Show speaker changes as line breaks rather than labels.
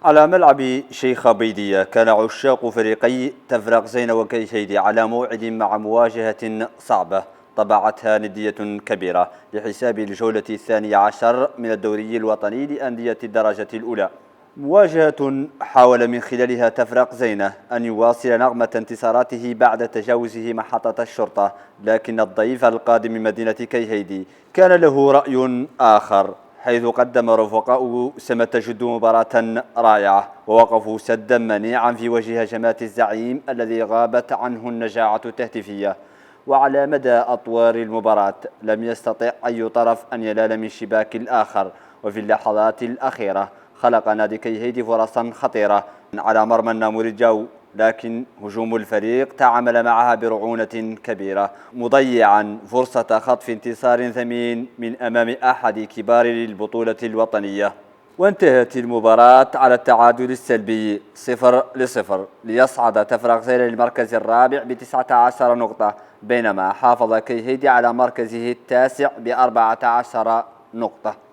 على ملعب شيخ بيدية كان عشاق فريقي تفرق زين وكيهيدي على موعد مع مواجهة صعبة طبعتها ندية كبيرة لحساب الجولة الثانية عشر من الدوري الوطني لأندية الدرجة الأولى. مواجهة حاول من خلالها تفرق زينة أن يواصل نغمة انتصاراته بعد تجاوزه محطة الشرطة، لكن الضيف القادم من مدينة كيهيدي كان له رأي آخر، حيث قدم رفقاؤه سمة جد مباراة رائعة ووقفوا سدا منيعا في وجه هجمات الزعيم الذي غابت عنه النجاعة التهديفية. وعلى مدى أطوار المباراة لم يستطع أي طرف أن ينال من شباك الآخر، وفي اللحظات الأخيرة خلق نادي كيهيدي فرصا خطيرة على مرمى الناموريجاو، لكن هجوم الفريق تعامل معها برعونة كبيرة مضيعا فرصة خطف انتصار ثمين من أمام أحد كبار البطولة الوطنية. وانتهت المباراة على التعادل السلبي 0-0 ليصعد تفرق زين للمركز الرابع ب19 نقطة، بينما حافظ كيهيدي على مركزه التاسع ب14 نقطة.